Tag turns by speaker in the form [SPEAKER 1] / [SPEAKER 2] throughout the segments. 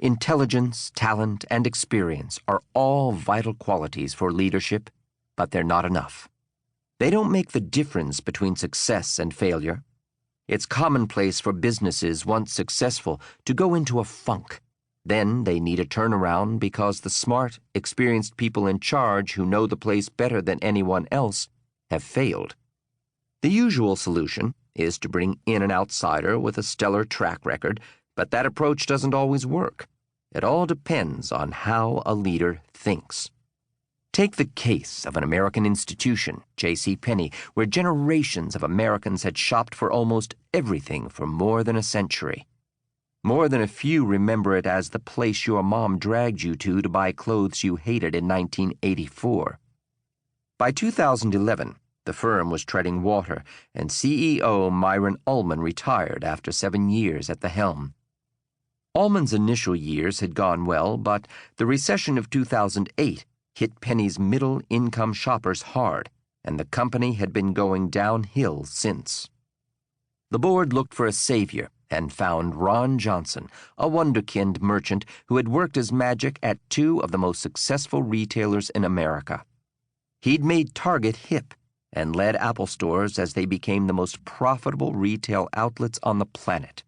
[SPEAKER 1] Intelligence, talent, and experience are all vital qualities for leadership, but they're not enough. They don't make the difference between success and failure. It's commonplace for businesses once successful to go into a funk. Then they need a turnaround because the smart, experienced people in charge who know the place better than anyone else have failed. The usual solution is to bring in an outsider with a stellar track record, but that approach doesn't always work. It all depends on how a leader thinks. Take the case of an American institution, J.C.Penney, where generations of Americans had shopped for almost everything for more than a century. More than a few remember it as the place your mom dragged you to buy clothes you hated in 1984. By 2011, the firm was treading water, and CEO Myron Ullman retired after 7 years at the helm. Ullman's initial years had gone well, but the recession of 2008 hit Penney's middle-income shoppers hard, and the company had been going downhill since. The board looked for a savior and found Ron Johnson, a wonderkind merchant who had worked as magic at 2 of the most successful retailers in America. He'd made Target hip and led Apple stores as they became the most profitable retail outlets on the planet.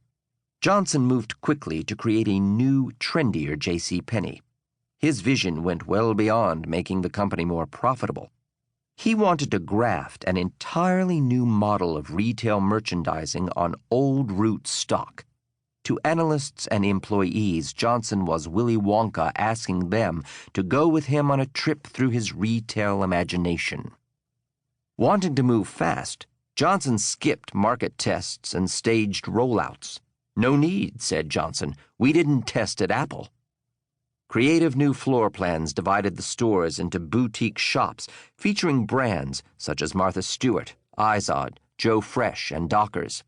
[SPEAKER 1] Johnson moved quickly to create a new, trendier J.C.Penney. His vision went well beyond making the company more profitable. He wanted to graft an entirely new model of retail merchandising on old root stock. To analysts and employees, Johnson was Willy Wonka asking them to go with him on a trip through his retail imagination. Wanting to move fast, Johnson skipped market tests and staged rollouts. "No need," said Johnson. "We didn't test at Apple." Creative new floor plans divided the stores into boutique shops featuring brands such as Martha Stewart, Izod, Joe Fresh, and Dockers.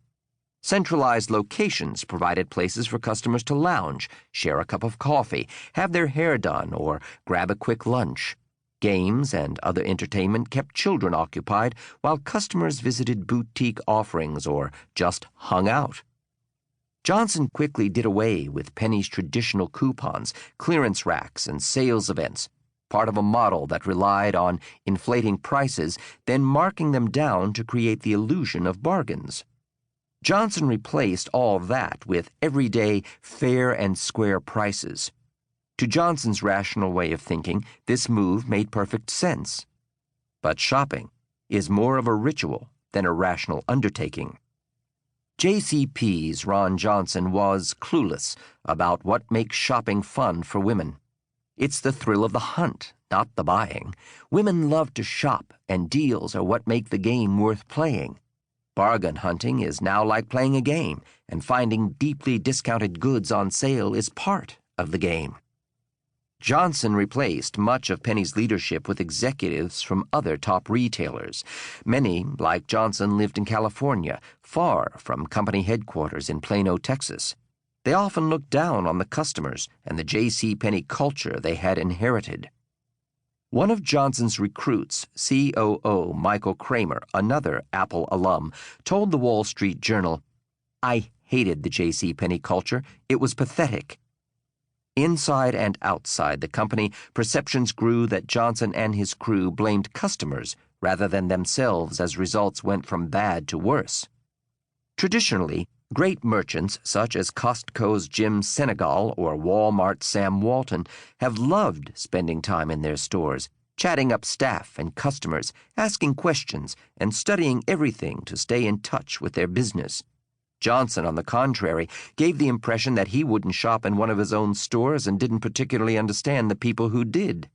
[SPEAKER 1] Centralized locations provided places for customers to lounge, share a cup of coffee, have their hair done, or grab a quick lunch. Games and other entertainment kept children occupied while customers visited boutique offerings or just hung out. Johnson quickly did away with Penney's traditional coupons, clearance racks, and sales events, part of a model that relied on inflating prices, then marking them down to create the illusion of bargains. Johnson replaced all that with everyday, fair and square prices. To Johnson's rational way of thinking, this move made perfect sense. But shopping is more of a ritual than a rational undertaking. JCP's Ron Johnson was clueless about what makes shopping fun for women. It's the thrill of the hunt, not the buying. Women love to shop, and deals are what make the game worth playing. Bargain hunting is now like playing a game, and finding deeply discounted goods on sale is part of the game. Johnson replaced much of Penney's leadership with executives from other top retailers. Many, like Johnson, lived in California, far from company headquarters in Plano, Texas. They often looked down on the customers and the J.C.Penney culture they had inherited. One of Johnson's recruits, COO Michael Kramer, another Apple alum, told the Wall Street Journal, "I hated the J.C.Penney culture. It was pathetic." Inside and outside the company, perceptions grew that Johnson and his crew blamed customers rather than themselves as results went from bad to worse. Traditionally, great merchants such as Costco's Jim Senegal or Walmart's Sam Walton have loved spending time in their stores, chatting up staff and customers, asking questions, and studying everything to stay in touch with their business. Johnson, on the contrary, gave the impression that he wouldn't shop in one of his own stores and didn't particularly understand the people who did.